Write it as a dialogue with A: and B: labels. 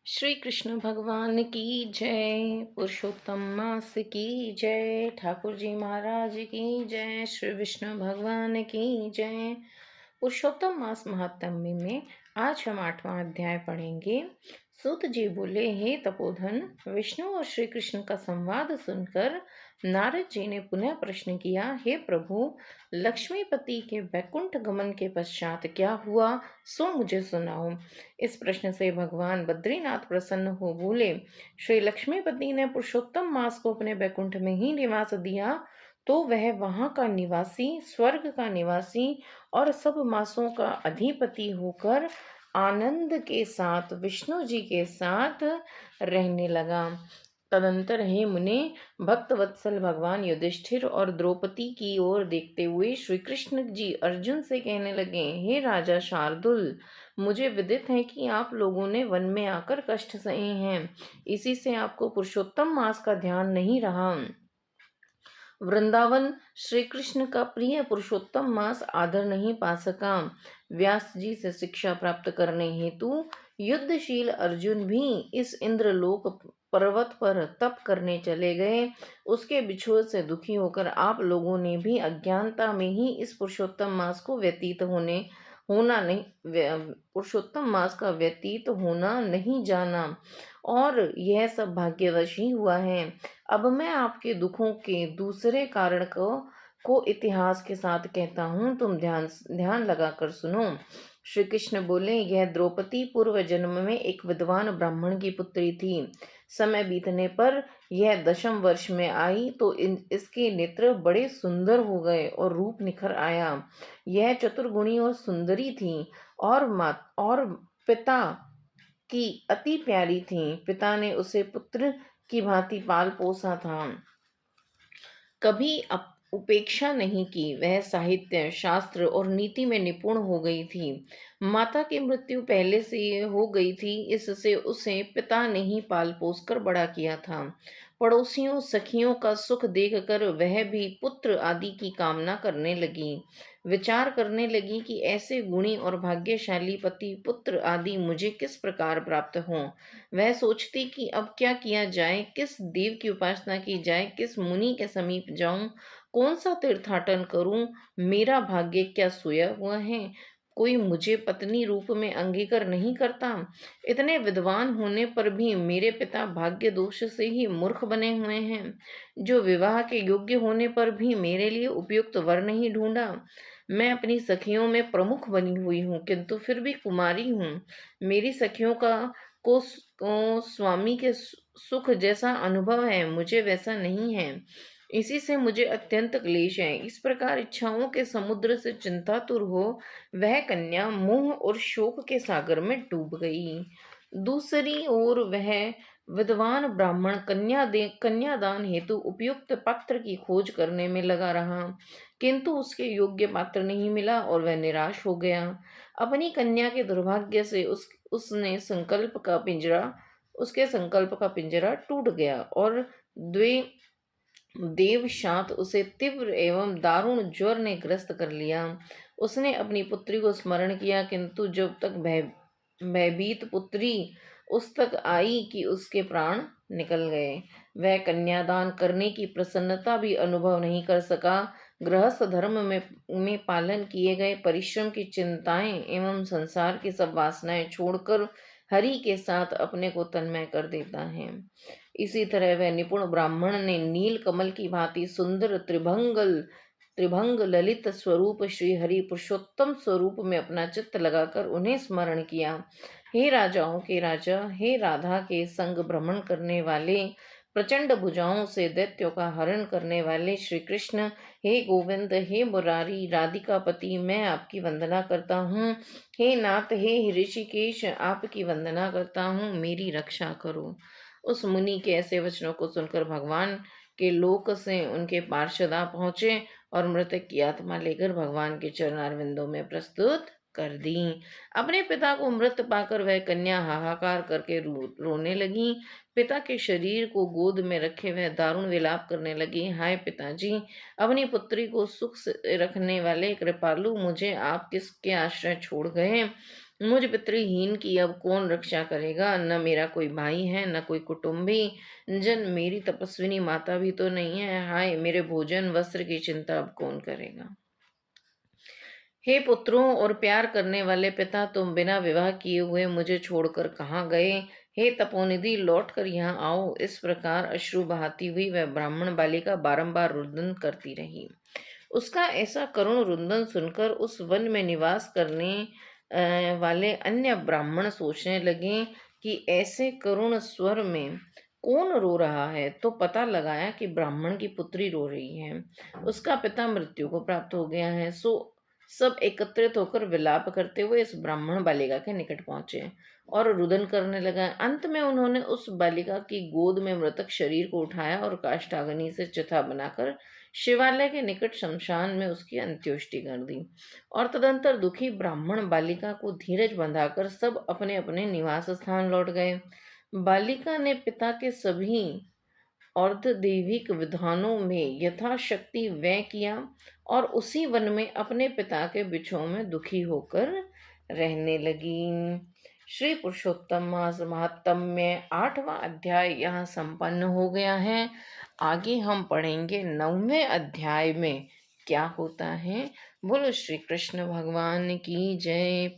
A: श्री कृष्ण भगवान की जय। पुरुषोत्तम मास की जय। ठाकुर जी महाराज की जय। श्री विष्णु भगवान की जय। पुरुषोत्तम मास महात्म्य में आज हम 8वां अध्याय पढ़ेंगे। सूत जी बोले, हे तपोधन, विष्णु और श्री कृष्ण का संवाद सुनकर नारद जी ने पुनः प्रश्न किया, हे प्रभु, लक्ष्मीपति के वैकुंठ गमन के पश्चात क्या हुआ, सो मुझे सुनाओ। इस प्रश्न से भगवान बद्रीनाथ प्रसन्न हो बोले, श्री लक्ष्मीपति ने पुरुषोत्तम मास को अपने वैकुंठ में ही निवास दिया तो वह वहां का निवासी, स्वर्ग का निवासी और सब मासों का अधिपति होकर आनंद के साथ विष्णु जी के साथ रहने लगा। तदंतर हे मुने, भक्त वत्सल भगवान युधिष्ठिर और द्रौपदी की ओर देखते हुए श्री कृष्ण जी अर्जुन से कहने लगे, हे राजा शार्दुल, मुझे विदित है कि आप लोगों ने वन में आकर कष्ट सहे हैं, इसी से आपको पुरुषोत्तम मास का ध्यान नहीं रहा। वृंदावन श्री कृष्ण का प्रिय पुरुषोत्तम मास आदर नहीं पा सका। व्यास जी से शिक्षा प्राप्त करने हेतु युद्धशील अर्जुन भी इस इंद्रलोक पर्वत पर तप करने चले गए। उसके बिछोह से दुखी होकर आप लोगों ने भी अज्ञानता में ही इस पुरुषोत्तम मास को व्यतीत होना नहीं पुरुषोत्तम मास का व्यतीत होना नहीं जाना, और यह सब भाग्यवश ही हुआ है। अब मैं आपके दुखों के दूसरे कारण को इतिहास के साथ कहता हूँ, तुम ध्यान ध्यान लगाकर सुनो। श्री कृष्ण बोले, यह द्रौपदी पूर्व जन्म में एक विद्वान ब्राह्मण की पुत्री थी। समय बीतने पर यह 10वें वर्ष में आई तो इसके नेत्र बड़े सुंदर हो गए और रूप निखर आया। यह चतुर्गुणी और सुंदरी थी और पिता की अति प्यारी थी। पिता ने उसे पुत्र की भांति पाल पोसा था, कभी उपेक्षा नहीं की। वह साहित्य, शास्त्र और नीति में निपुण हो गई थी। माता की मृत्यु पहले से हो गई थी, इससे उसे पिता ने ही पाल पोस कर बड़ा किया था। पड़ोसियों सखियों का सुख देखकर वह भी पुत्र आदि की कामना करने लगी। विचार करने लगी कि ऐसे गुणी और भाग्यशाली पति पुत्र आदि मुझे किस प्रकार प्राप्त हों। वह सोचती कि अब क्या किया जाए, किस देव की उपासना की जाए, किस मुनि के समीप जाऊं, कौन सा तीर्थाटन करूं, मेरा भाग्य क्या सोया हुआ है, कोई मुझे पत्नी रूप में अंगीकार नहीं करता। इतने विद्वान होने पर भी मेरे पिता भाग्य दोष से ही मूर्ख बने हुए हैं, जो विवाह के योग्य होने पर भी मेरे लिए उपयुक्त वर नहीं ढूंढा। मैं अपनी सखियों में प्रमुख बनी हुई हूँ, किंतु फिर भी कुमारी हूँ। मेरी सखियों को स्वामी के सुख जैसा अनुभव है, मुझे वैसा नहीं है। इसी से मुझे अत्यंत क्लेश है। इस प्रकार इच्छाओं के समुद्र से चिंतातुर हो वह कन्या मोह और शोक के सागर में डूब गई। दूसरी ओर वह विद्वान ब्राह्मण कन्यादान हेतु उपयुक्त पात्र की खोज करने में लगा रहा, किंतु उसके योग्य पात्र नहीं मिला और वह निराश हो गया। अपनी कन्या के दुर्भाग्य से उसके संकल्प का पिंजरा टूट गया और द्वे देवशात उसे तीव्र एवं दारुण ज्वर ने ग्रस्त कर लिया। उसने अपनी पुत्री को स्मरण किया, किंतु जब तक भयभीत पुत्री उस तक आई कि उसके प्राण निकल गए। वह कन्यादान करने की प्रसन्नता भी अनुभव नहीं कर सका। गृहस्थ धर्म में पालन किए गए परिश्रम की चिंताएं एवं संसार की सब वासनाएं छोड़कर हरि के साथ अपने को तन्मय कर देता है। इसी तरह वह निपुण ब्राह्मण ने नील कमल की भांति सुंदर त्रिभंग ललित स्वरूप श्री हरि पुरुषोत्तम स्वरूप में अपना चित्त लगाकर उन्हें स्मरण किया। हे राजाओं के राजा, हे राधा के संग भ्रमण करने वाले, प्रचंड भुजाओं से दैत्यों का हरण करने वाले श्री कृष्ण, हे गोविंद, हे मुरारी, राधिका पति, मैं आपकी वंदना करता हूँ। हे नाथ, हे ऋषिकेश, आपकी वंदना करता हूँ, मेरी रक्षा करो। उस मुनि के ऐसे वचनों को सुनकर भगवान के लोक से उनके पार्षद आ पहुंचे और मृतक की आत्मा लेकर भगवान के चरणारविंदों में प्रस्तुत कर दी। अपने पिता को मृत पाकर वह कन्या हाहाकार करके रोने लगी। पिता के शरीर को गोद में रखे वह दारुण विलाप करने लगी। हाय पिताजी, अपनी पुत्री को सुख से रखने वाले कृपालु, मुझे आप किसके आश्रय छोड़ गए। मुझ पितृहीन की अब कौन रक्षा करेगा? न मेरा कोई भाई है, न कोई कुटुंबी जन, मेरी तपस्विनी माता भी तो नहीं है। हाय, मेरे भोजन वस्त्र की चिंता अब कौन करेगा? हे पुत्रों और प्यार करने वाले पिता, तुम बिना विवाह किए हुए मुझे छोड़कर कहाँ गए? हे तपोनिधि, लौट कर यहाँ आओ। इस प्रकार अश्रु बहाती हुई वह ब्राह्मण बालिका बारंबार रुदन करती रही। उसका ऐसा करुण रुदन सुनकर उस वन में निवास करने वाले अन्य ब्राह्मण सोचने लगे कि ऐसे करुण स्वर में कौन रो रहा है। तो पता लगाया कि ब्राह्मण की पुत्री रो रही है। उसका पिता मृत्यु को प्राप्त हो गया है। सो सब एकत्रित होकर विलाप करते हुए इस ब्राह्मण बालिका के निकट पहुंचे और रुदन करने लगा। अंत में उन्होंने उस बालिका की गोद में मृतक शरीर को उठाया और काष्ठाग्नि से चिता बनाकर शिवालय के निकट शमशान में उसकी अंत्येष्टि कर दी। और तदंतर दुखी ब्राह्मण बालिका को धीरज बंधाकर सब अपने अपने निवास स्थान लौट गए। बालिका ने पिता के सभी अर्धदैविक विधानों में यथाशक्ति व्यय किया और उसी वन में अपने पिता के बिछोह में दुखी होकर रहने लगी। श्री पुरुषोत्तम मास महात्म्य 8वां अध्याय यहाँ संपन्न हो गया है। आगे हम पढ़ेंगे 9वें अध्याय में क्या होता है। बोलो श्री कृष्ण भगवान की जय।